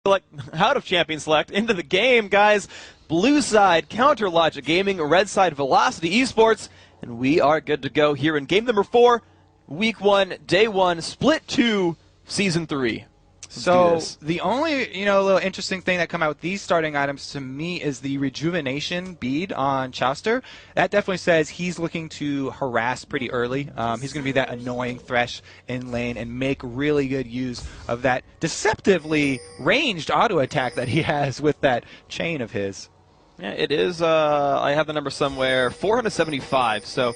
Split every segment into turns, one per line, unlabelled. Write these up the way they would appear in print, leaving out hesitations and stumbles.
select, out of champion select, into the game, guys. Blue side, Counter Logic Gaming, red side, Velocity Esports, and we are good to go here in game number 4, week 1, day 1, split 2, season 3.
So the only, little interesting thing that come out with these starting items to me is the rejuvenation bead on Chowster. That definitely says he's looking to harass pretty early. He's going to be that annoying Thresh in lane and make really good use of that deceptively ranged auto attack that he has with that chain of his.
Yeah, it is, I have the number somewhere, 475, so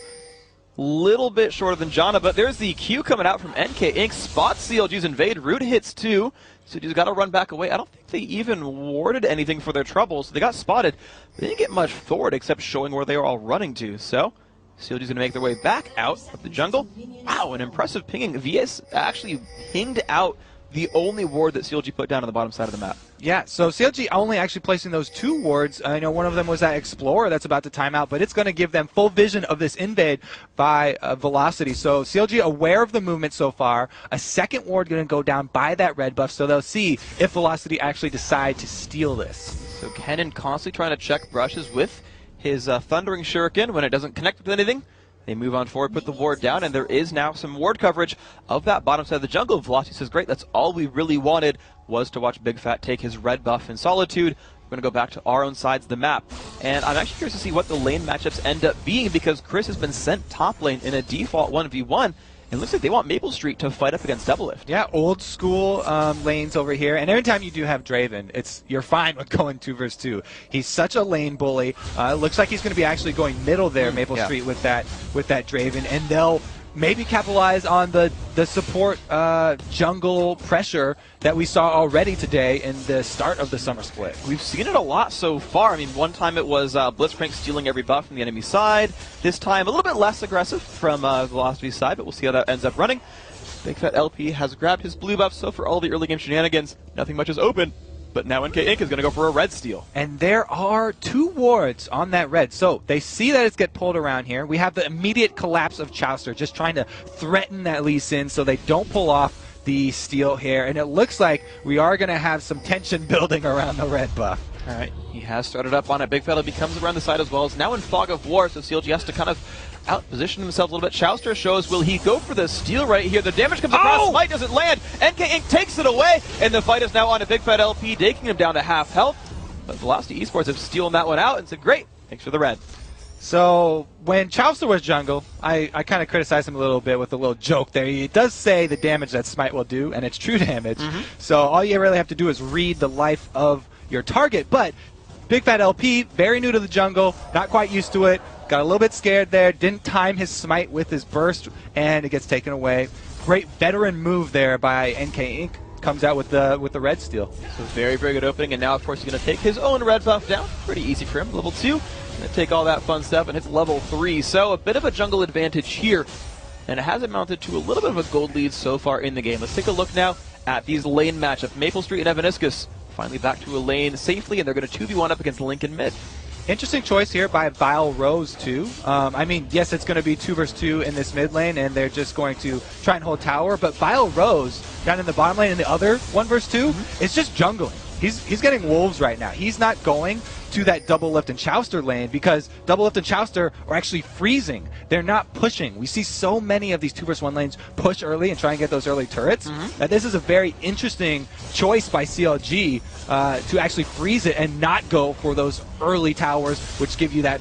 little bit shorter than Janna, but there's the Q coming out from NK Inc. Spots CLG's invade, root hits too, so he's got to run back away. I don't think they even warded anything for their trouble, so they got spotted. They didn't get much forward except showing where they were all running to, so CLG's going to make their way back out of the jungle. Wow, an impressive pinging. VS actually pinged out the only ward that CLG put down on the bottom side of the map.
Yeah, so CLG only actually placing those 2 wards. I know one of them was that Explorer that's about to time out, but it's going to give them full vision of this invade by Velocity. So CLG aware of the movement so far. A second ward going to go down by that red buff, so they'll see if Velocity actually decide to steal this.
So Kennen constantly trying to check brushes with his Thundering Shuriken. When it doesn't connect with anything, they move on forward, put the ward down, and there is now some ward coverage of that bottom side of the jungle. Velocity says, great, that's all we really wanted was to watch Big Fat take his red buff in Solitude. We're going to go back to our own sides of the map. And I'm actually curious to see what the lane matchups end up being, because Chris has been sent top lane in a default 1v1. It looks like they want Maple Street to fight up against Doublelift.
Yeah, old school lanes over here. And every time you do have Draven, you're fine with going 2 versus 2. He's such a lane bully. It looks like he's going to be actually going middle there, Maple Street, with that Draven. And they'll maybe capitalize on the support jungle pressure that we saw already today in the start of the summer split.
We've seen it a lot so far. I mean, one time it was Blitzcrank stealing every buff from the enemy side. This time a little bit less aggressive from Velocity's side, but we'll see how that ends up running. Big Fat LP has grabbed his blue buff, so for all the early game shenanigans, nothing much is open. But now NK Inc. is going to go for a red steal.
And there are 2 wards on that red. So they see that it's get pulled around here. We have the immediate collapse of Chowster, just trying to threaten that Lee Sin so they don't pull off the steal here. And it looks like we are going to have some tension building around the red buff.
All right, he has started up on it. Big Fella becomes around the side as well. It's now in Fog of War, so CLG has to kind of out-position himself a little bit. Chowster shows, will he go for the steal right here? The damage comes across, Smite doesn't land. NK Inc. takes it away, and the fight is now on a Big Fat LP, taking him down to half health. But Velocity Esports have stolen that one out and said, great, thanks for the red.
So when Chowster was jungle, I kind of criticized him a little bit with a little joke there. He does say the damage that Smite will do, and it's true damage. So all you really have to do is read the life of your target. But Big Fat LP, very new to the jungle, not quite used to it, got a little bit scared there, didn't time his Smite with his burst, and it gets taken away. Great veteran move there by NK Inc. Comes out with the red steal.
So very, very good opening, and now of course he's going to take his own red buff down. Pretty easy for him. Level 2, going to take all that fun stuff and hits level 3. So a bit of a jungle advantage here, and it has amounted to a little bit of a gold lead so far in the game. Let's take a look now at these lane matchups. Maple Street and Evaniscus finally back to a lane safely, and they're going to 2v1 up against Lincoln mid.
Interesting choice here by Vile Rose, too. I mean, yes, it's going to be 2 versus 2 in this mid lane, and they're just going to try and hold tower. But Vile Rose, down in the bottom lane in the other 1 versus 2, is just jungling. He's getting wolves right now. He's not going to that Doublelift and Chowster lane because Doublelift and Chowster are actually freezing. They're not pushing. We see so many of these 2 versus 1 lanes push early and try and get those early turrets. That this is a very interesting choice by CLG to actually freeze it and not go for those early towers, which give you that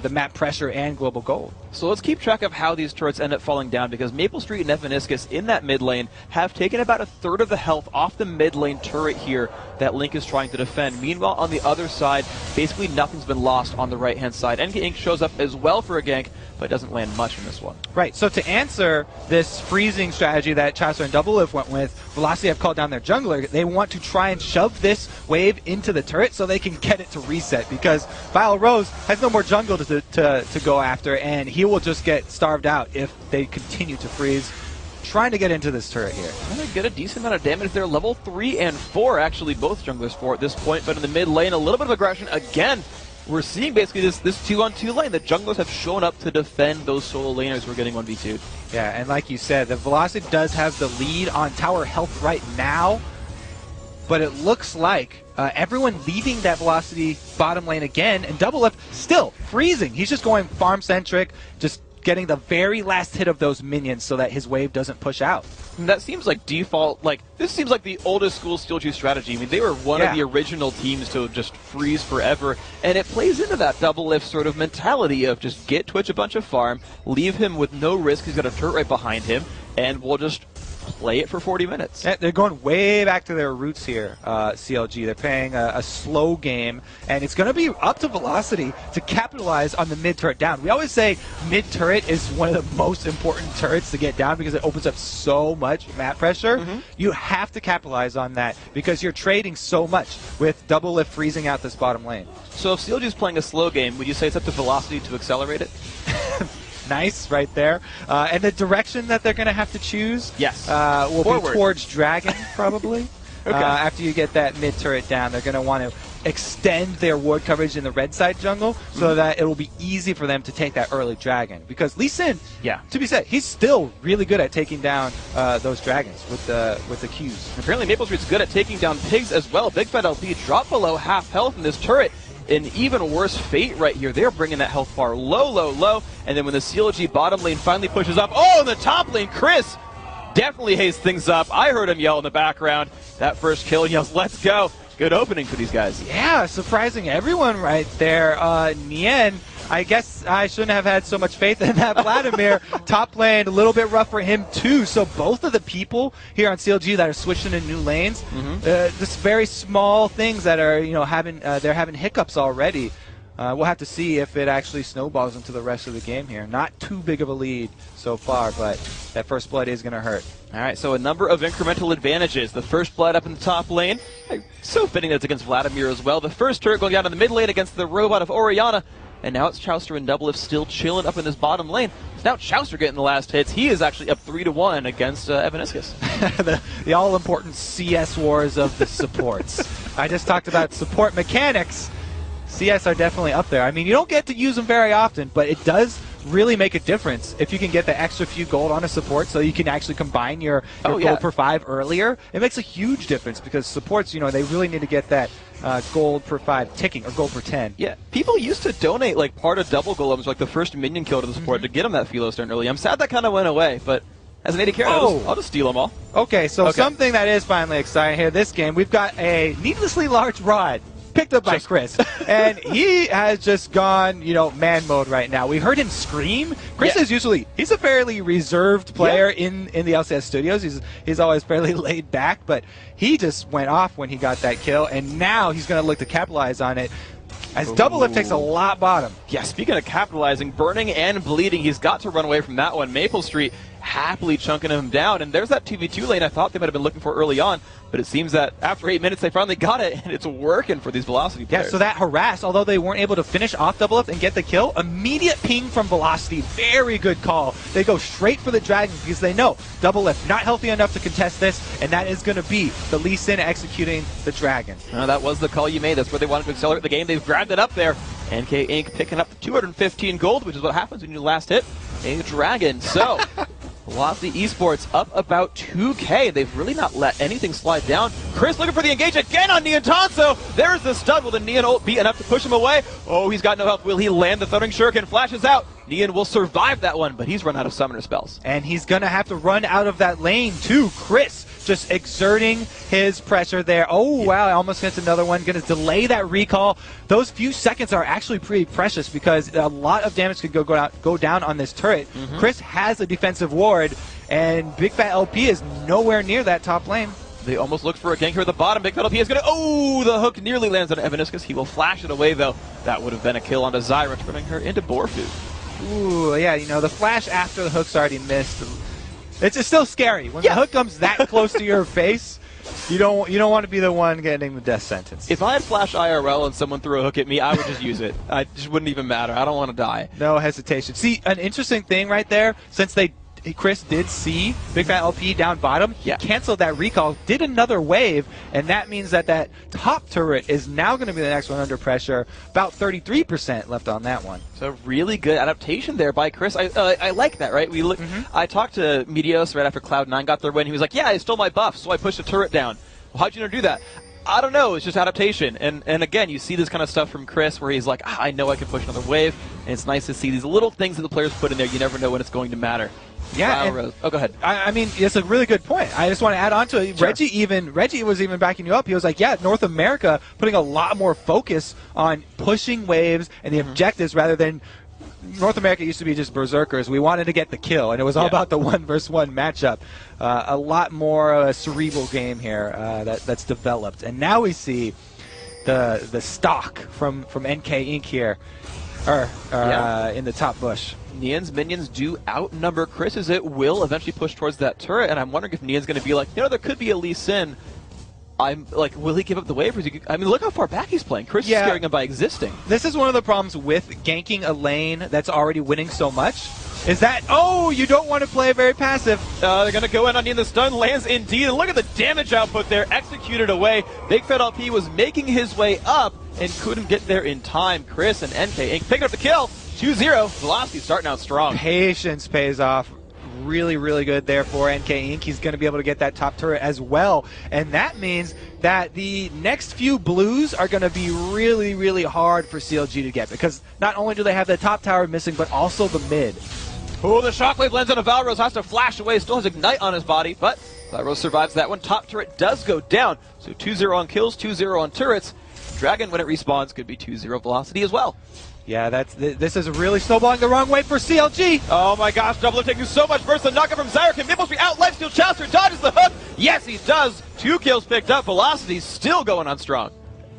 the map pressure and global gold.
So let's keep track of how these turrets end up falling down, because Maple Street and Evaniscus in that mid lane have taken about 1/3 of the health off the mid lane turret here that Link is trying to defend. Meanwhile, on the other side, basically nothing's been lost on the right-hand side. NK Inc. shows up as well for a gank, but doesn't land much in this one.
Right, so to answer this freezing strategy that Chowster and Doublelift went with, Velocity have called down their jungler. They want to try and shove this wave into the turret so they can get it to reset, because Vile Rose has no more jungle to go after, and he will just get starved out if they continue to freeze. Trying to get into this turret here.
They get a decent amount of damage there. Level 3 and 4, actually, both junglers for at this point, but in the mid lane, a little bit of aggression again. We're seeing basically this 2-on-2 lane. The junglers have shown up to defend those solo laners who are getting 1v2'd.
Yeah, and like you said, the Velocity does have the lead on tower health right now. but it looks like everyone leaving that velocity bottom lane again, and Doublelift still freezing. He's just going farm-centric, just getting the very last hit of those minions so that his wave doesn't push out.
And that seems like default, this seems like the oldest school SteelG strategy. I mean, they were one of the original teams to just freeze forever, and it plays into that Doublelift sort of mentality of just get Twitch a bunch of farm, leave him with no risk, he's got a turret right behind him, and we'll just play it for 40 minutes.
Yeah, they're going way back to their roots here, CLG. They're playing a slow game, and it's going to be up to Velocity to capitalize on the mid-turret down. We always say mid-turret is one of the most important turrets to get down because it opens up so much map pressure. You have to capitalize on that because you're trading so much with Doublelift freezing out this bottom lane.
So if CLG is playing a slow game, would you say it's up to Velocity to accelerate it?
Nice, right there. And the direction that they're going to have to choose will
Forward.
be towards Dragon, probably.
Okay.
After you get that mid-turret down, they're going to want to extend their ward coverage in the red side jungle so that it will be easy for them to take that early Dragon. Because Lee Sin, to be said, he's still really good at taking down those Dragons with the Qs.
Apparently Maple Street's good at taking down pigs as well. Big Fat LP dropped below half health in this turret. An even worse fate right here. They're bringing that health bar low. And then when the CLG bottom lane finally pushes up, in the top lane, Chris definitely hazed things up. I heard him yell in the background. That first kill, he yells, let's go. Good opening for these guys.
Yeah, surprising everyone right there. Nien, I guess I shouldn't have had so much faith in that Vladimir. Top lane, a little bit rough for him too. So both of the people here on CLG that are switching to new lanes, just very small things that are, they're having hiccups already. We'll have to see if it actually snowballs into the rest of the game here. Not too big of a lead so far, but that first blood is going to hurt.
All right, so a number of incremental advantages. The first blood up in the top lane. So fitting that it's against Vladimir as well. The first turret going down in the mid lane against the robot of Orianna. And now it's Chouster and Doublelift still chilling up in this bottom lane. It's now Chouster getting the last hits. He is actually up 3-1 against Evaniscus.
the all-important CS wars of the supports. I just talked about support mechanics. CS are definitely up there. I mean, you don't get to use them very often, but it does really make a difference if you can get the extra few gold on a support so you can actually combine your gold per 5 earlier. It makes a huge difference because supports, they really need to get that gold per 5 ticking, or gold per 10.
Yeah, people used to donate part of double golems, like the first minion kill to the support to get them that Philo stern early. I'm sad that kind of went away, but as an AD carry, I'll just steal them all.
Okay, so something that is finally exciting here this game, we've got a needlessly large rod picked up by Chris, and he has just gone, man mode right now. We heard him scream. Chris is he's a fairly reserved player in the LCS studios. He's always fairly laid back, but he just went off when he got that kill, and now he's going to look to capitalize on it. As Doublelift takes a lot bottom.
Yeah, speaking of capitalizing, burning and bleeding, he's got to run away from that one. Maple Street happily chunking him down, and there's that 2v2 lane I thought they might have been looking for early on, but it seems that after 8 minutes they finally got it, and it's working for these Velocity players.
Yeah, so that harass, although they weren't able to finish off Doublelift and get the kill, immediate ping from Velocity, very good call. They go straight for the Dragon because they know Doublelift not healthy enough to contest this, and that is going to be the Lee Sin executing the Dragon.
That was the call you made. That's where they wanted to accelerate the game. They've grabbed it up there. NK Inc. picking up the 215 gold, which is what happens when you last hit a Dragon. So, Velocity eSports up about 2K. They've really not let anything slide down. Chris looking for the engage again on Neon Tanso. There's the stud. Will the Neon ult be enough to push him away? Oh, he's got no health. Will he land the Thundering Shuriken? Flashes out. Neon will survive that one, but he's run out of summoner spells.
And he's going to have to run out of that lane too. Chris just exerting his pressure there. Oh, wow, almost gets another one. Going to delay that recall. Those few seconds are actually pretty precious because a lot of damage could go down on this turret. Chris has a defensive ward, and Big Fat LP is nowhere near that top lane.
They almost looked for a gank here at the bottom. Big Fat LP is going to... Oh, the hook nearly lands on Evaniscus. He will flash it away, though. That would have been a kill onto Zyra, turning her into boar food.
Ooh, yeah, the flash after the hook's already missed. It's just still scary. When the hook comes that close to your face, you don't want to be the one getting the death sentence.
If I had flash IRL and someone threw a hook at me, I would just use it. It just wouldn't even matter. I don't want to die.
No hesitation. See, an interesting thing right there, since Chris did see Big Fat LP down bottom, he canceled that recall, did another wave, and that means that top turret is now going to be the next one under pressure. About 33% left on that one.
So really good adaptation there by Chris. I like that, right? I talked to Meteos right after Cloud9 got their win. He was like, yeah, I stole my buff, so I pushed the turret down. How'd you know to do that? I don't know. It's just adaptation. And again, you see this kind of stuff from Chris where he's like, I know I can push another wave. And it's nice to see these little things that the players put in there. You never know when it's going to matter.
Yeah.
Oh, go ahead.
I mean, it's a really good point. I just want to add on to it.
Sure.
Reggie was even backing you up. He was like, yeah, North America putting a lot more focus on pushing waves and the objectives rather than North America used to be just berserkers. We wanted to get the kill, and it was all about the 1-versus-1 matchup. A lot more cerebral game here that's developed. And now we see the stock from NK Inc. here in the top bush.
Nian's minions do outnumber Chris's. It will eventually push towards that turret, and I'm wondering if Nian's going to be like, there could be a Lee Sin. I'm like, will he give up the wave? I mean, look how far back he's playing. Chris is scaring him by existing.
This is one of the problems with ganking a lane that's already winning so much. Is that, you don't want to play very passive.
They're going to go in on Nian. The stun lands indeed. And look at the damage output there. Executed away. Big Fat LP was making his way up and couldn't get there in time. Chris and NK Inc. picking up the kill. 2-0. Velocity starting out strong.
Patience pays off. Really, really good there for NK Inc. He's going to be able to get that top turret as well. And that means that the next few blues are going to be really, really hard for CLG to get, because not only do they have the top tower missing, but also the mid.
Oh, the shockwave lands on a Valrose, has to flash away, still has Ignite on his body, but Valrose survives that one. Top turret does go down, so 2-0 on kills, 2-0 on turrets. Dragon, when it respawns, could be 2-0 velocity as well.
Yeah, this is really snowballing the wrong way for CLG.
Oh my gosh, Double taking so much burst. The knockup from Zyra. Can Maplestreet out lifesteal Chowster? Dodges the hook. Yes, he does. 2 kills picked up. Velocity still going on strong.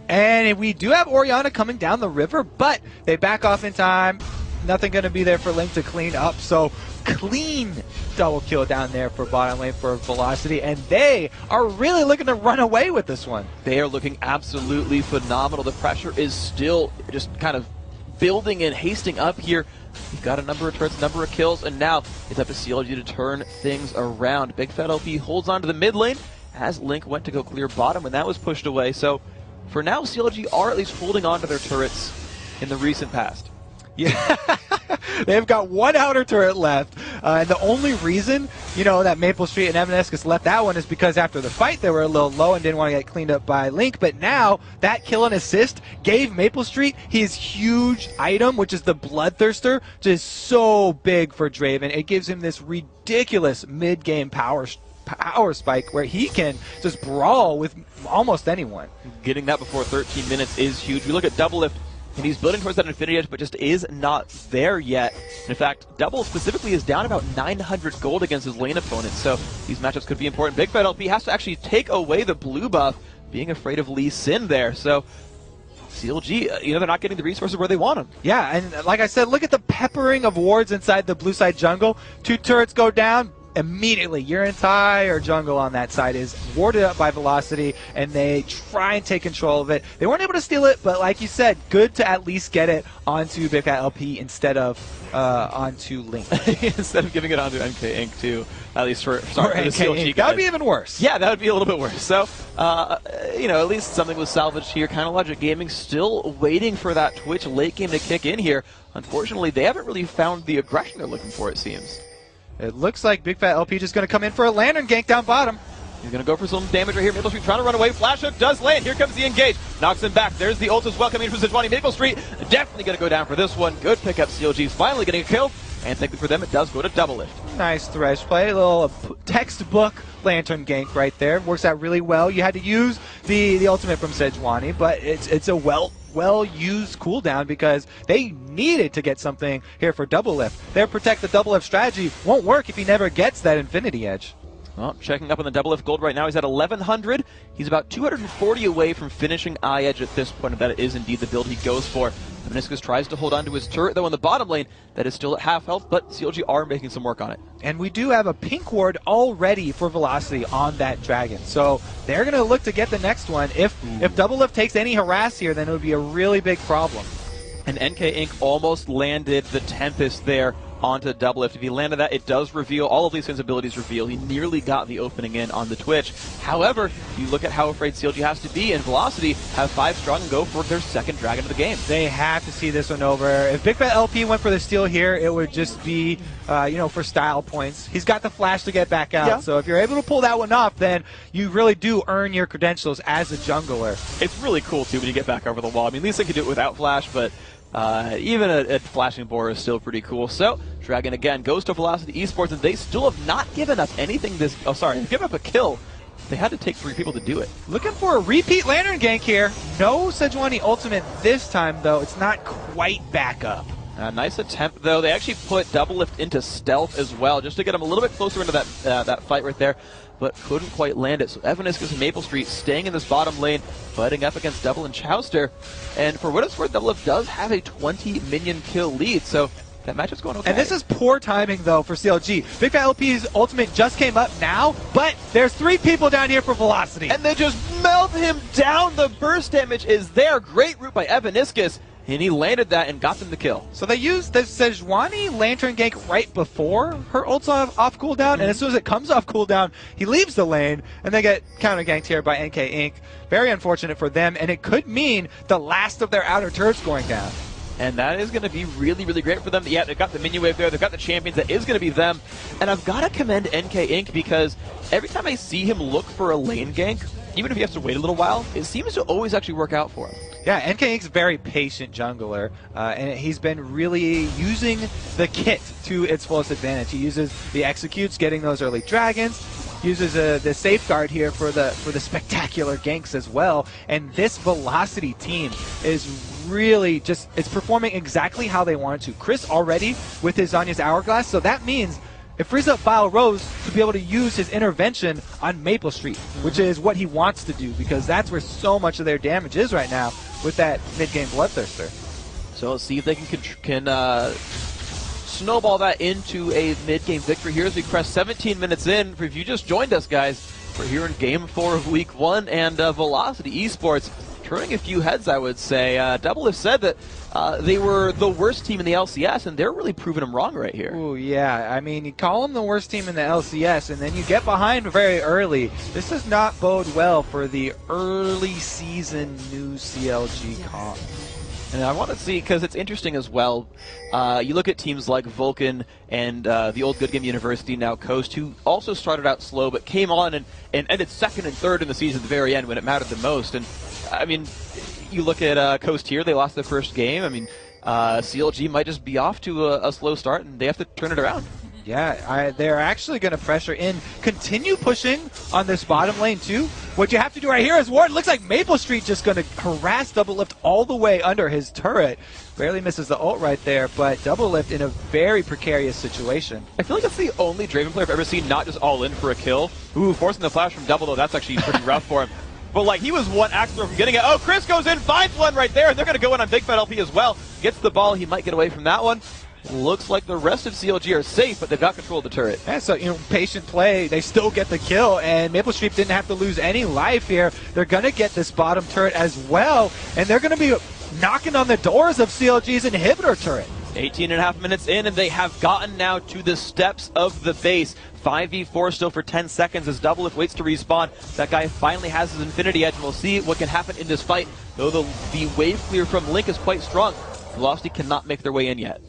And we do have Orianna coming down the river, but they back off in time. Nothing going to be there for Link to clean up. So clean double kill down there for bottom lane for Velocity, and they are really looking to run away with this one.
They are looking absolutely phenomenal. The pressure is still just kind of building and hasting up here. You've got a number of turrets, number of kills, and now it's up to CLG to turn things around. Big Fat LP holds on to the mid lane as Link went to go clear bottom when that was pushed away. So for now, CLG are at least holding on to their turrets in the recent past.
Yeah, they've got one outer turret left, and the only reason, that Maplestreet and Evanescus left that one is because after the fight they were a little low and didn't want to get cleaned up by Link, but now that kill and assist gave Maplestreet his huge item, which is the Bloodthirster, which is so big for Draven. It gives him this ridiculous mid-game power spike where he can just brawl with almost anyone.
Getting that before 13 minutes is huge. We look at Doublelift, and he's building towards that Infinity Edge, but just is not there yet. In fact, Double specifically is down about 900 gold against his lane opponent, so these matchups could be important. Big Fat LP has to actually take away the blue buff, being afraid of Lee Sin there. So CLG, they're not getting the resources where they want them.
Yeah, and like I said, look at the peppering of wards inside the blue side jungle. 2 turrets go down. Immediately, your entire jungle on that side is warded up by Velocity, and they try and take control of it. They weren't able to steal it, but like you said, good to at least get it onto Big Fat LP instead of onto Link.
Instead of giving it onto NK Inc. too, at least for the CLG guys.
That would be even worse.
Yeah, that would be a little bit worse. So, at least something was salvaged here. Kind of Logic Gaming still waiting for that Twitch late game to kick in here. Unfortunately, they haven't really found the aggression they're looking for, it seems.
It looks like Big Fat LP just going to come in for a Lantern gank down bottom.
He's going to go for some damage right here. Maplestreet trying to run away. Flash hook does land. Here comes the engage. Knocks him back. There's the ult as well coming in from Sejuani. Maplestreet definitely going to go down for this one. Good pickup. CLG finally getting a kill. And thankfully for them, it does go to Doublelift.
Nice Thresh play. A little textbook Lantern gank right there. Works out really well. You had to use the ultimate from Sejuani, but it's a well-used cooldown because they needed to get something here for Doublelift. Their protect the Doublelift strategy won't work if he never gets that Infinity Edge.
Well, checking up on the Doublelift gold right now. He's at 1,100. He's about 240 away from finishing Eye Edge at this point, and that is indeed the build he goes for. Meniscus tries to hold on to his turret, though, in the bottom lane. That is still at half health, but CLG are making some work on it.
And we do have a pink ward already for Velocity on that Dragon. So they're going to look to get the next one. If Doublelift takes any harass here, then it would be a really big problem.
And NK Inc. almost landed the Tempest there onto Doublelift. If he landed that, it does reveal, all of these things abilities reveal. He nearly got the opening in on the Twitch. However, you look at how afraid CLG has to be, and Velocity have 5 strong and go for their second dragon of the game.
They have to see this one over. If Big Fat LP went for the steal here, it would just be, for style points. He's got the flash to get back out,
yeah.
So if you're able to pull that one off, then you really do earn your credentials as a jungler.
It's really cool, too, when you get back over the wall. I mean, at least they could do it without flash, but even a flashing boar is still pretty cool. So, Dragon again goes to Velocity eSports, and they still have not given up anything they've given up a kill. They had to take 3 people to do it.
Looking for a repeat Lantern gank here. No Sejuani ultimate this time, though. It's not quite back up.
Nice attempt, though. They actually put Doublelift into stealth as well, just to get him a little bit closer into that fight right there, but couldn't quite land it. So Evaniscus and Maple Street staying in this bottom lane, fighting up against Double and Chowster. And for what it's worth, Doublelift does have a 20 minion kill lead, so that matchup's going okay.
And this is poor timing, though, for CLG. Big Fat LP's ultimate just came up now, but there's 3 people down here for Velocity.
And they just melt him down. The burst damage is there. Great route by Evaniscus. And he landed that and got them the kill.
So they used the Sejuani Lantern gank right before her ult's off cooldown, and as soon as it comes off cooldown, he leaves the lane, and they get counter ganked here by NK Inc. Very unfortunate for them, and it could mean the last of their outer turrets going down.
And that is going to be really, really great for them. Yeah, they've got the minion wave there. They've got the champions. That is going to be them. And I've got to commend NK Inc. because every time I see him look for a lane gank, even if he has to wait a little while, it seems to always actually work out for him.
Yeah, NK Inc.'s a very patient jungler, and he's been really using the kit to its fullest advantage. He uses the executes, getting those early dragons, uses the safeguard here for the spectacular ganks as well, and this Velocity team is really just, it's performing exactly how they want it to. Chris already with his Zanya's Hourglass, so that means it frees up Vile Rose to be able to use his intervention on Maple Street, which is what he wants to do, because that's where so much of their damage is right now with that mid-game Bloodthirster.
So let's see if they can snowball that into a mid-game victory here as we press 17 minutes in. If you just joined us, guys, we're here in Game 4 of Week 1, and Velocity eSports turning a few heads, I would say. Doublelift said that they were the worst team in the LCS, and they're really proving them wrong right here.
Ooh, yeah. I mean, you call them the worst team in the LCS, and then you get behind very early. This does not bode well for the early season new CLG comp.
And I want to see, because it's interesting as well, you look at teams like Vulcan and the old Good Game University, now Coast, who also started out slow, but came on and ended 2nd and 3rd in the season at the very end when it mattered the most. And I mean, you look at Coast here, they lost their first game. I mean, CLG might just be off to a slow start, and they have to turn it around.
Yeah, they're actually going to pressure in, continue pushing on this bottom lane too. What you have to do right here is Ward. Looks like Maple Street just going to harass Doublelift all the way under his turret. Barely misses the ult right there, but Doublelift in a very precarious situation.
I feel like that's the only Draven player I've ever seen not just all in for a kill. Ooh, forcing the flash from Double, though, that's actually pretty rough for him. But, like, he was one axe throw from getting it. Oh, Chris goes in, finds one right there, and they're going to go in on Big Fat LP as well. Gets the ball, he might get away from that one. Looks like the rest of CLG are safe, but they've got control of the turret.
Yeah, so, patient play, they still get the kill, and Maple Street didn't have to lose any life here. They're going to get this bottom turret as well, and they're going to be knocking on the doors of CLG's inhibitor turret.
18.5 minutes in, and they have gotten now to the steps of the base. 5v4 still for 10 seconds as Doublelift waits to respawn. That guy finally has his Infinity Edge, and we'll see what can happen in this fight. Though the wave clear from Link is quite strong, Velocity cannot make their way in yet.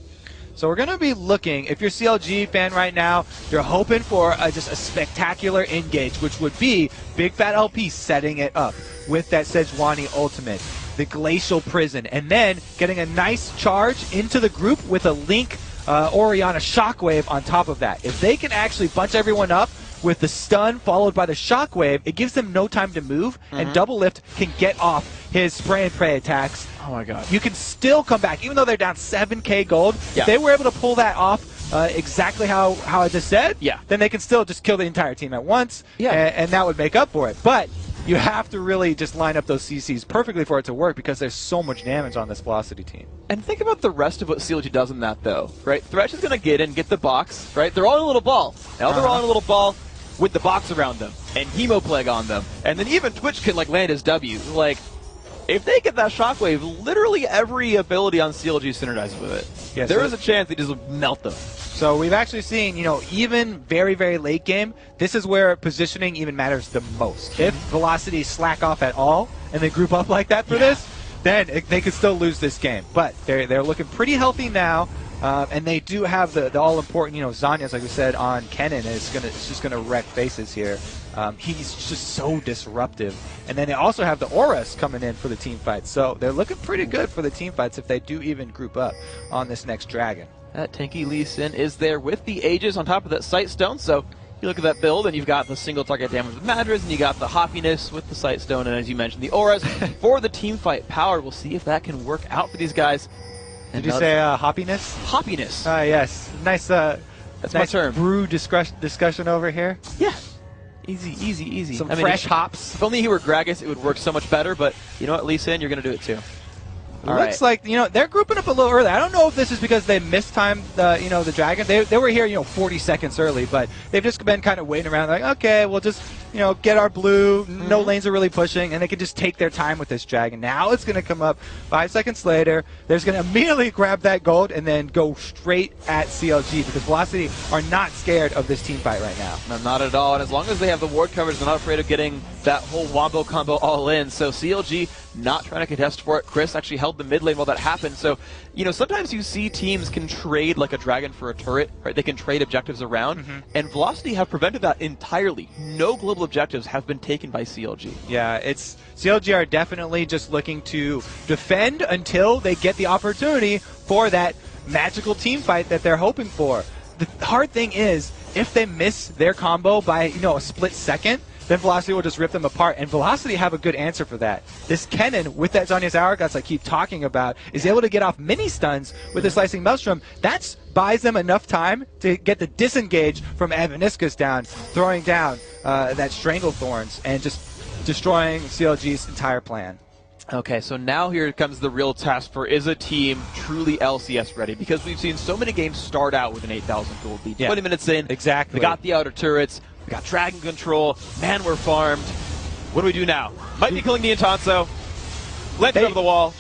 So we're going to be looking, if you're a CLG fan right now, you're hoping for just a spectacular engage, which would be Big Fat LP setting it up with that Sejuani ultimate, the Glacial Prison, and then getting a nice charge into the group with a Link Orianna Shockwave on top of that. If they can actually bunch everyone up with the stun followed by the Shockwave, it gives them no time to move, and Doublelift can get off his spray and pray attacks.
Oh my god.
You can still come back, even though they're down 7k gold.
Yeah.
If they were able to pull that off exactly how I just said,
yeah,
then they can still just kill the entire team at once,
yeah,
and that would make up for it. But you have to really just line up those CCs perfectly for it to work, because there's so much damage on this Velocity team.
And think about the rest of what CLG does in that, though, right? Thresh is going to get in, get the box, right? They're all in a little ball. Now they're all in a little ball with the box around them and Hemoplague on them. And then even Twitch can, like, land his W. Like, if they get that Shockwave, literally every ability on CLG synergizes with it.
Yeah,
there is a chance they just melt them.
So we've actually seen, even very, very late game, this is where positioning even matters the most. If Velocity slack off at all and they group up like that for this, then they could still lose this game. But they're looking pretty healthy now. And they do have the all-important, Zanya's, like we said, on Kennen. It's just gonna wreck faces here. He's just so disruptive. And then they also have the Auras coming in for the team fights. So they're looking pretty good for the team fights if they do even group up on this next Dragon.
That tanky Lee Sin is there with the Aegis on top of that Sight Stone. So you look at that build, and you've got the single target damage with Madras, and you got the hoppiness with the Sight Stone, and as you mentioned, the Auras for the team fight power. We'll see if that can work out for these guys.
Did you say hoppiness?
Hoppiness.
Yes. Nice. That's
nice
my
term.
Brew discussion over here.
Yeah. Easy.
Some fresh hops.
If only he were Gragas, it would work so much better. But you know what, Lee Sin, you're going to do it too.
Looks like, they're grouping up a little early. I don't know if this is because they mistimed the Dragon. They were here, 40 seconds early, but they've just been kind of waiting around like, okay, we'll just, get our blue. No lanes are really pushing, and they can just take their time with this Dragon. Now it's going to come up 5 seconds later. They're just going to immediately grab that gold and then go straight at CLG because Velocity are not scared of this team fight right now.
No, not at all. And as long as they have the ward coverage, they're not afraid of getting that whole wombo combo all in. So CLG not trying to contest for it. Chris actually held the mid lane while that happened. So, sometimes you see teams can trade like a Dragon for a turret, right? They can trade objectives around. And Velocity have prevented that entirely. No global objectives have been taken by CLG.
Yeah, CLG are definitely just looking to defend until they get the opportunity for that magical team fight that they're hoping for. The hard thing is, if they miss their combo by, a split second, then Velocity will just rip them apart, and Velocity have a good answer for that. This Kennen, with that Zanya's Hourglass I keep talking about, is able to get off mini stuns with the Slicing Maelstrom. That buys them enough time to get the disengage from Evaniscus down, throwing down that Stranglethorns, and just destroying CLG's entire plan.
Okay, so now here comes the real test for is a team truly LCS ready? Because we've seen so many games start out with an 8,000 gold lead. 20 minutes in,
exactly.
We got the outer turrets, we got Dragon control, man, we're farmed. What do we do now? Might be killing the Intanso. Left over the wall.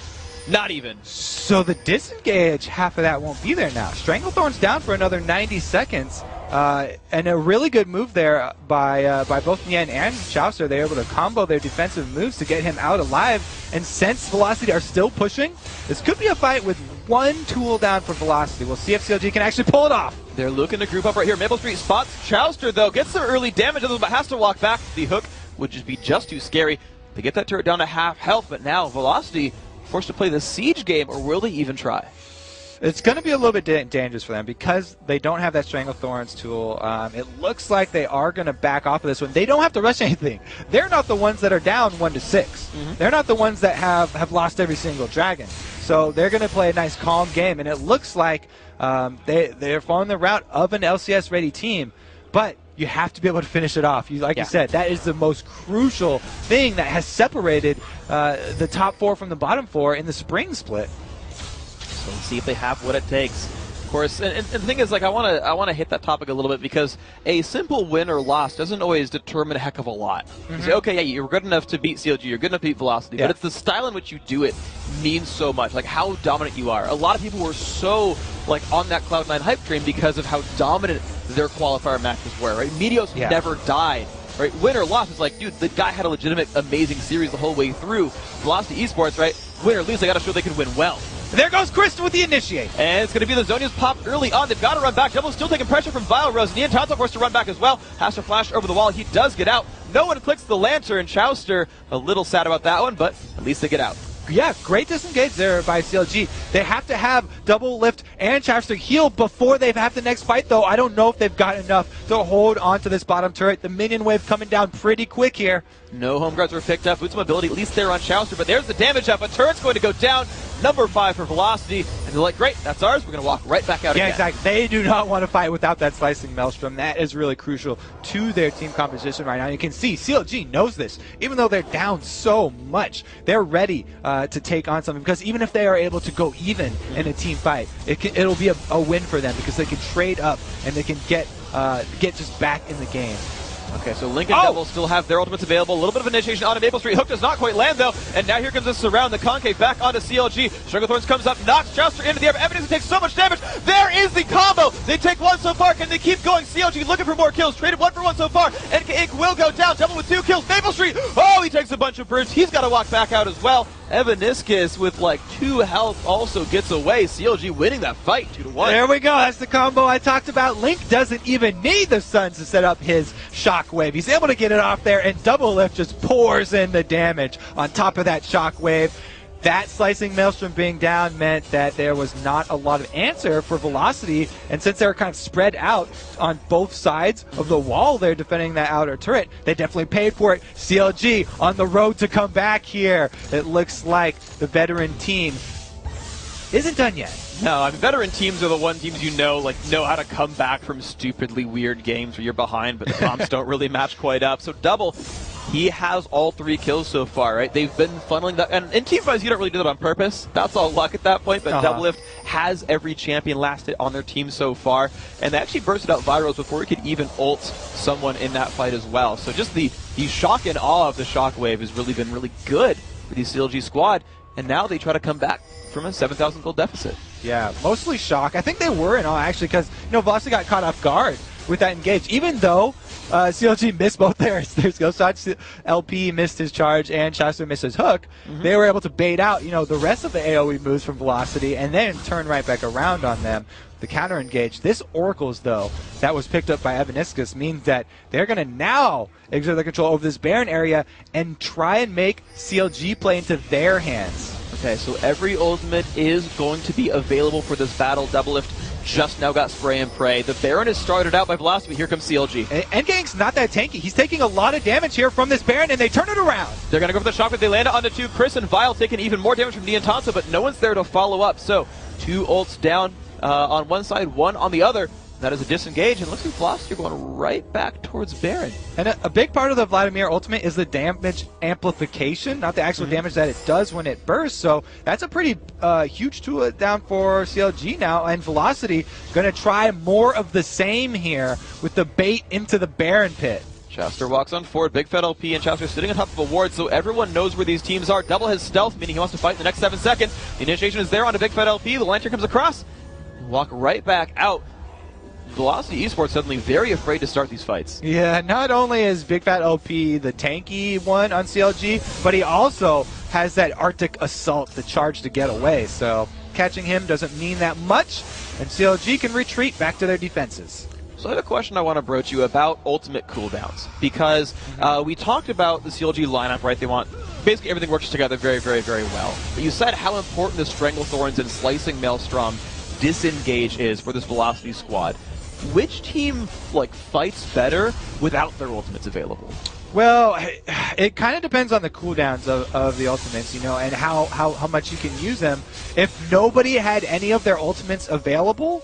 Not even. So
the disengage, half of that won't be there now. Stranglethorn's down for another 90 seconds. And a really good move there by both Nien and Chaucer. They were able to combo their defensive moves to get him out alive. And since Velocity are still pushing, this could be a fight with one tool down for Velocity. We'll see if CLG can actually pull it off.
They're looking to group up right here. Maple Street spots Chaucer, though. Gets some early damage, but has to walk back. The hook would just be just too scary. They get that turret down to half health, but now Velocity forced to play the siege game, or will they even try?
It's going to be a little bit dangerous for them because they don't have that Stranglethorns tool. It looks like they are going to back off of this one. They don't have to rush anything. They're not the ones that are down 1-6. They're not the ones that have lost every single Dragon. So they're going to play a nice calm game, and it looks like they're following the route of an LCS-ready team. But you have to be able to finish it off. You said, that is the most crucial thing that has separated the top four from the bottom four in the spring split.
So let's see if they have what it takes. Of course, and the thing is, I want to hit that topic a little bit because a simple win or loss doesn't always determine a heck of a lot. You say, okay, yeah, you're good enough to beat CLG, you're good enough to beat Velocity, but it's the style in which you do it means so much, like how dominant you are. A lot of people were so on that Cloud9 hype train because of how dominant their qualifier matches were, right? Meteos never died. Right, win or loss, it's like, dude, the guy had a legitimate, amazing series the whole way through. Velocity eSports, right? Win or lose, they got to show they can win well.
There goes Chris with the initiate.
And it's going to be the Zonia's pop early on. They've got to run back. Double still taking pressure from Vile Rose. Nien Tanto forced to run back as well. Has to flash over the wall. He does get out. No one clicks the Lantern. Chaucer, a little sad about that one, but at least they get out.
Yeah, great disengage there by CLG. They have to have double lift and Chaucer heal before they have the next fight, though. I don't know if they've got enough to hold onto this bottom turret. The minion wave coming down pretty quick here.
No home guards were picked up. Boots mobility, at least there on Chaucer, but there's the damage up. A turret's going to go down. Number 5 for Velocity. And they're like, great, that's ours. We're going to walk right back out again.
Yeah, exactly. They do not want to fight without that Slicing Maelstrom. That is really crucial to their team composition right now. You can see CLG knows this. Even though they're down so much, they're ready to take on something. Because even if they are able to go even in a team fight, it'll be a win for them because they can trade up and they can get just back in the game.
Okay, so Link and Devil still have their ultimates available. A little bit of initiation on a Maple Street. Hook does not quite land, though. And now here comes the surround. The Concave back onto CLG. Sugarthorns comes up, knocks Jouster into the air. Evidence takes so much damage. There is the combo. They take one so far. Can they keep going? CLG looking for more kills. Traded 1 for 1 so far. NK Inc. will go down. Devil with 2 kills. Maple Street. Oh, he takes a bunch of burns. He's got to walk back out as well. Evaniscus with like 2 health also gets away. CLG winning that fight 2-1.
There we go. That's the combo I talked about. Link doesn't even need the Suns to set up his shockwave. He's able to get it off there, and Double Lift just pours in the damage on top of that shockwave. That slicing Maelstrom being down meant that there was not a lot of answer for Velocity, and since they were kind of spread out on both sides of the wall there defending that outer turret, they definitely paid for it. CLG on the road to come back here. It looks like the veteran team isn't done yet.
No, I mean, veteran teams are the one teams know how to come back from stupidly weird games where you're behind, but the comps don't really match quite up. So Double, he has all 3 kills so far, right? They've been funneling that, and in team fights, you don't really do that on purpose. That's all luck at that point, but Double Lift has every champion lasted on their team so far, and they actually bursted out Viros before he could even ult someone in that fight as well. So just the shock and awe of the Shockwave has really been really good for the CLG squad, and now they try to come back from a 7,000 gold deficit.
Yeah, mostly shock. I think they were in awe, actually, because Velocity got caught off guard with that engage. Even though CLG missed both theirs. There's Ghost Dodge, LP missed his charge, and Shasta missed his hook. They were able to bait out, the rest of the AoE moves from Velocity and then turn right back around on them. The counter engage. This Oracles, though, that was picked up by Evaniscus means that they're going to now exert their control over this Baron area and try and make CLG play into their hands.
Okay, so every ultimate is going to be available for this battle. Double Lift just now got Spray and Pray. The Baron is started out by Velocity. Here comes CLG.
Ngang's not that tanky. He's taking a lot of damage here from this Baron, and they turn it around.
They're going to go for the shock, but they land it onto 2. Chris and Vile taking even more damage from Niantansa, but no one's there to follow up. So 2 ults down on one side, 1 on the other. That is a disengage, and it looks like Velocity are going right back towards Baron. And
a big part of the Vladimir ultimate is the damage amplification, not the actual damage that it does when it bursts. So that's a pretty huge tool down for CLG now, and Velocity going to try more of the same here with the bait into the Baron pit.
Chester walks on forward. Big Fat LP and Chester sitting on top of a ward, so everyone knows where these teams are. Double has stealth, meaning he wants to fight in the next 7 seconds. The initiation is there onto Big Fat LP. The Lantern comes across. Walk right back out. Velocity eSports suddenly very afraid to start these fights.
Yeah, not only is Big Fat LP the tanky one on CLG, but he also has that Arctic Assault, the charge to get away. So catching him doesn't mean that much, and CLG can retreat back to their defenses.
So I have a question I want to broach you about ultimate cooldowns, because we talked about the CLG lineup, right? They want basically everything works together very, very, very well. But you said how important the Stranglethorns and Slicing Maelstrom disengage is for this Velocity squad. Which team fights better without their ultimates available?
Well, it kind of depends on the cooldowns of the ultimates, and how much you can use them. If nobody had any of their ultimates available,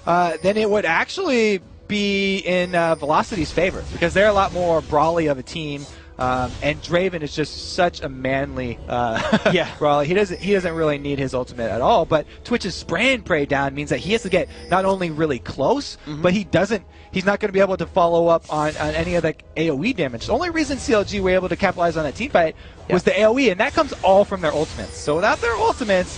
then it would actually be in Velocity's favor, because they're a lot more brawly of a team. And Draven is just such a manly brawler. He doesn't really need his ultimate at all, but Twitch's Spray and Pray down means that he has to get not only really close, but he's not going to be able to follow up on any of the AoE damage. The only reason CLG were able to capitalize on that team fight was the AoE, and that comes all from their ultimates. So without their ultimates,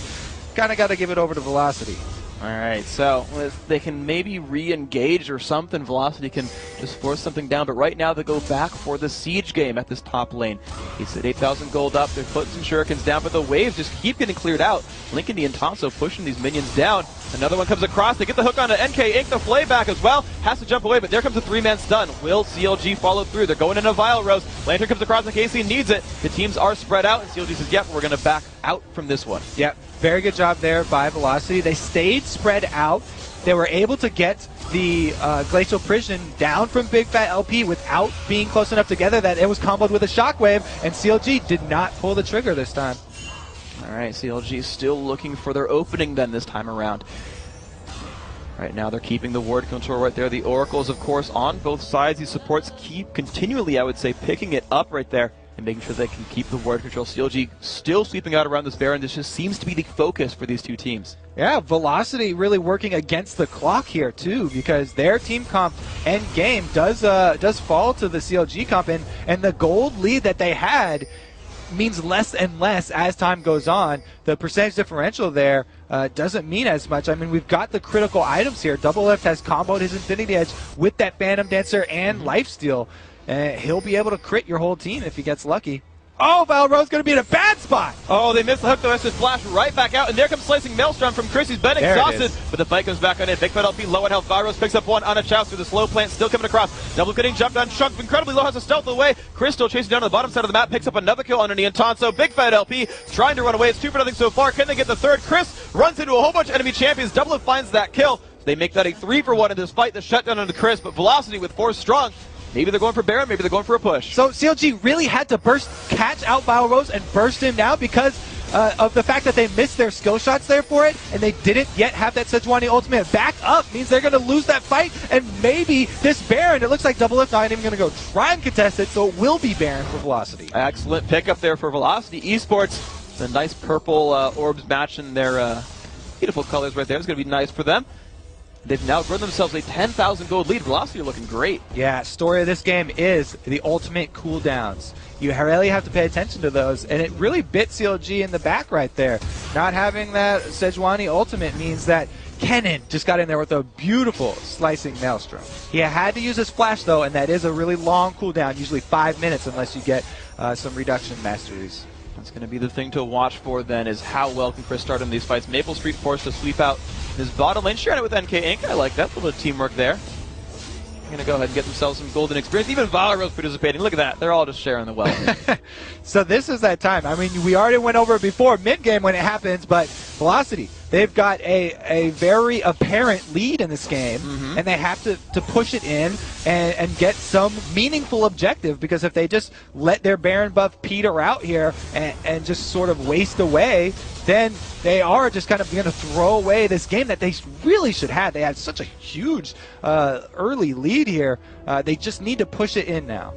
kind of got to give it over to Velocity.
All right, so they can maybe re-engage or something. Velocity can just force something down, but right now they go back for the Siege game at this top lane. He's at 8,000 gold up. They're putting some shurikens down, but the waves just keep getting cleared out. Link and Niantansa pushing these minions down. Another one comes across. They get the hook onto NK Inc. The flay back as well. Has to jump away, but there comes a 3-man stun. Will CLG follow through? They're going into Vile Rose. Lantern comes across in case he needs it. The teams are spread out, and CLG says, yep, we're going to back out from this one.
Yep. Very good job there by Velocity. They stayed spread out. They were able to get the Glacial Prison down from Big Fat LP without being close enough together that it was comboed with a Shockwave, and CLG did not pull the trigger this time.
All right, CLG still looking for their opening then this time around. Right now they're keeping the ward control right there. The Oracles, of course, on both sides. These supports keep continually, I would say, picking it up right there. and making sure they can keep the ward control. CLG still sweeping out around this Baron. This just seems to be the focus for these two teams.
Yeah, Velocity really working against the clock here too, because their team comp end game does fall to the CLG comp, and the gold lead that they had means less and less as time goes on. The percentage differential there doesn't mean as much. I mean, we've got the critical items here. Doublelift has comboed his Infinity Edge with that Phantom Dancer and Lifesteal. He'll be able to crit your whole team if he gets lucky. Oh, Valro's going to be in a bad spot.
Oh, they missed the hook, though. That's just flash right back out. And there comes Slicing Maelstrom from Chris. He's been exhausted, but the fight comes back on in. Big Fat LP low on health. Valros picks up one on a Chouse through the slow plant, still coming across. Double getting jumped on. Shunk incredibly low, has a stealth away. Chris still chasing down on the bottom side of the map, picks up another kill on an Niantanso. Big Fat LP trying to run away. It's 2-0 so far. Can they get the third? Chris runs into a whole bunch of enemy champions. Double finds that kill. They make that a 3-for-1 in despite the shutdown on the Chris, but Velocity with Force strong. Maybe they're going for Baron, maybe they're going for a push.
So CLG really had to catch out Valrose and burst him down because of the fact that they missed their skill shots there for it, and they didn't yet have that Sejuani ultimate back up. Means they're going to lose that fight, and maybe this Baron, it looks like Doublelift not even going to go try and contest it, so it will be Baron for Velocity.
Excellent pickup there for Velocity. eSports, the nice purple orbs matching their beautiful colors right there. It's going to be nice for them. They've now grown themselves a 10,000 gold lead. Velocity are looking great.
Yeah, story of this game is the ultimate cooldowns. You really have to pay attention to those, and it really bit CLG in the back right there. Not having that Sejuani ultimate means that Kennen just got in there with a beautiful Slicing Maelstrom. He had to use his flash, though, and that is a really long cooldown, usually 5 minutes unless you get some reduction masteries.
That's going to be the thing to watch for then, is how well can Chris start in these fights. Maple Street forced to sweep out his bottom lane, sharing it with NK Inc. I like that little teamwork there. They're going to go ahead and get themselves some golden experience. Even Valro's participating. Look at that. They're all just sharing the wealth.
So this is that time. I mean, we already went over it before mid-game when it happens, but Velocity, they've got a very apparent lead in this game, and they have to push it in and get some meaningful objective, because if they just let their Baron buff peter out here and just sort of waste away, then they are just kind of going to throw away this game that they really should have. They had such a huge early lead here. They just need to push it in now.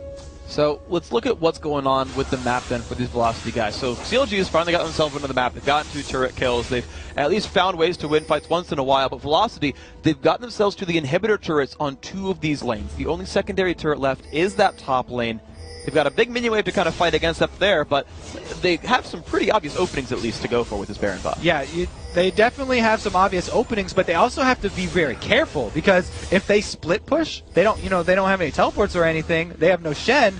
So let's look at what's going on with the map then for these Velocity guys. So CLG has finally got themselves into the map. They've gotten 2 turret kills. They've at least found ways to win fights once in a while. But Velocity, they've gotten themselves to the inhibitor turrets on 2 of these lanes. The only secondary turret left is that top lane. They've got a big minion wave to kind of fight against up there, but they have some pretty obvious openings at least to go for with this Baron buff.
Yeah, they definitely have some obvious openings, but they also have to be very careful, because if they split push, they don't have any teleports or anything. They have no Shen.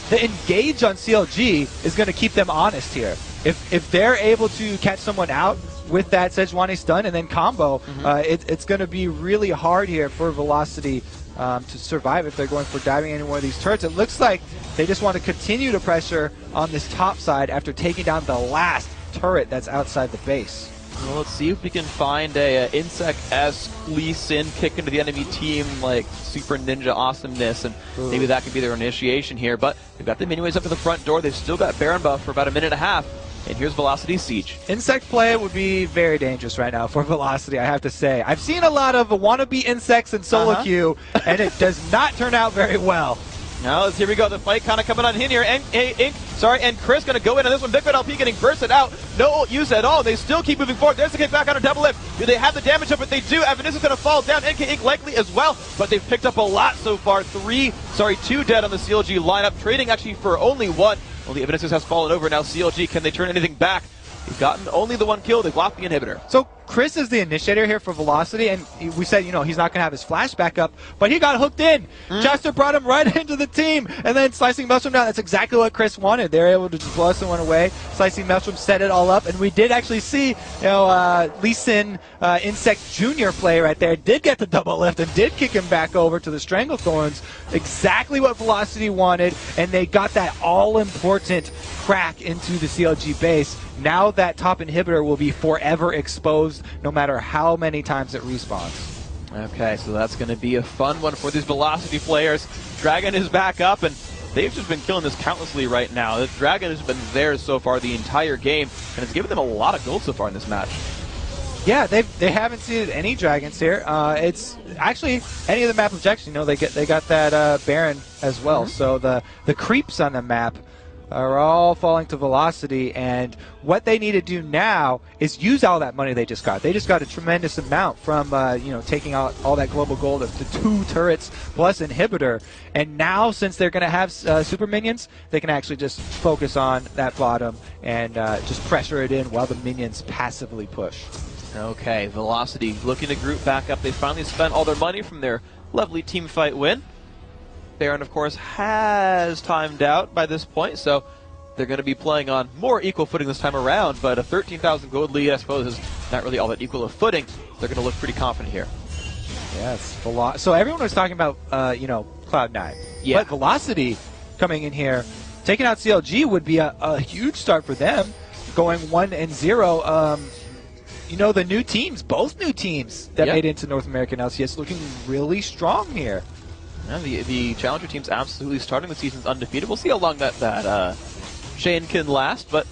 The engage on CLG is going to keep them honest here. If they're able to catch someone out with that Sejuani stun and then combo, it's going to be really hard here for Velocity to survive if they're going for diving any one of these turrets. It looks like they just want to continue to pressure on this top side after taking down the last turret that's outside the base.
Well, let's see if we can find a Insect-esque Lee Sin kick into the enemy team, like super ninja awesomeness, and maybe that could be their initiation here. But they've got the minions up to the front door. They've still got Baron buff for about a minute and a half. And here's Velocity's Siege.
Insect play would be very dangerous right now for Velocity, I have to say. I've seen a lot of wannabe insects in solo queue, and it does not turn out very well.
Now, here we go. The fight kind of coming on in here. And Chris going to go in on this one. Big Fat LP getting bursted out. No ult use at all. They still keep moving forward. There's the kick back on a double lift. Do they have the damage up? But they do. Evanis is going to fall down. NK Inc. likely as well. But they've picked up a lot so far. 2 dead on the CLG lineup. Trading actually for only 1. Only Evanis has fallen over. Now CLG, can they turn anything back? They've gotten only the 1 kill. They've locked the inhibitor.
So Chris is the initiator here for Velocity, and we said, he's not going to have his flash back up, but he got hooked in. Jester brought him right into the team, and then Slicing Maelstrom down. That's exactly what Chris wanted. They were able to just blow someone away. Slicing Maelstrom set it all up, and we did actually see, Lee Sin Insect Jr. play right there. Did get the double lift and did kick him back over to the Stranglethorns. Exactly what Velocity wanted, and they got that all-important crack into the CLG base. Now that top inhibitor will be forever exposed, no matter how many times it respawns.
Okay, so that's going to be a fun one for these Velocity players. Dragon is back up, and they've just been killing this countlessly right now. The Dragon has been theirs so far the entire game, and it's given them a lot of gold so far in this match.
Yeah, they haven't seen any dragons here. It's actually any of the map objects. They got that Baron as well. So the creeps on the map are all falling to Velocity, and what they need to do now is use all that money they just got. They just got a tremendous amount from taking out all that global gold of the 2 turrets plus inhibitor, and now since they're going to have super minions, they can actually just focus on that bottom and just pressure it in while the minions passively push.
Okay, Velocity looking to group back up. They finally spent all their money from their lovely team fight win. Baron, of course, has timed out by this point, so they're going to be playing on more equal footing this time around, but a 13,000 gold lead, I suppose, is not really all that equal of footing. They're going to look pretty confident here.
Yes, so everyone was talking about, Cloud9.
Yeah.
But Velocity coming in here, taking out CLG would be a huge start for them, going 1-0. The new teams, both new teams that made it into North American LCS, looking really strong here.
Yeah, the Challenger team's absolutely starting the season's undefeated. We'll see how long that Shane can last, but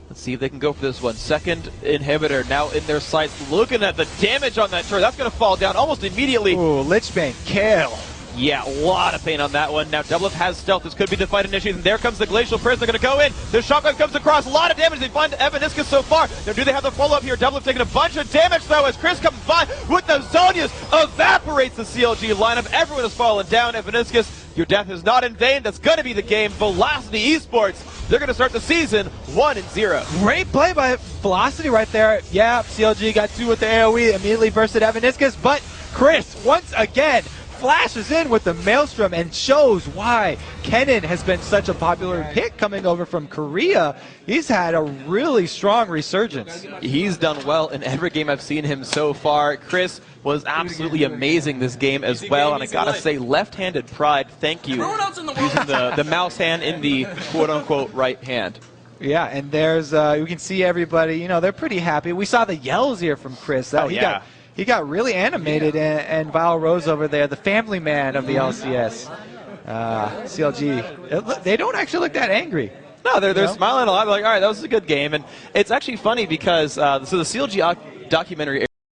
let's see if they can go for this one. Second inhibitor now in their sights. Looking at the damage on that turret. That's going to fall down almost immediately.
Ooh, Lichbane kill.
Yeah, a lot of pain on that one. Now Doublelift has stealth. This could be the fight initiated. And there comes the Glacial Prison. They're going to go in. The shotgun comes across. A lot of damage. They find Evaniscus so far. Now, do they have the follow-up here? Doublelift taking a bunch of damage, though, as Chris comes by with the Zonias. Evaporates the CLG lineup. Everyone has fallen down. Evaniscus, your death is not in vain. That's going to be the game. Velocity Esports, they're going to start the season 1-0.
Great play by Velocity right there. Yeah, CLG got 2 with the AoE. Immediately bursted Evaniscus, but Chris, once again, flashes in with the Maelstrom and shows why Kennen has been such a popular pick coming over from Korea. He's had a really strong resurgence.
He's done well in every game I've seen him so far. Chris was absolutely amazing this game as well, and I gotta say, left-handed pride, thank you, using the mouse hand in the quote-unquote right hand.
Yeah, and there's, you can see everybody, they're pretty happy. We saw the yells here from Chris. He got really animated, and Vile Rose over there, the family man of the LCS. CLG, they don't actually look that angry.
No, they're smiling a lot. They're like, all right, that was a good game. And it's actually funny because, so the CLG documentary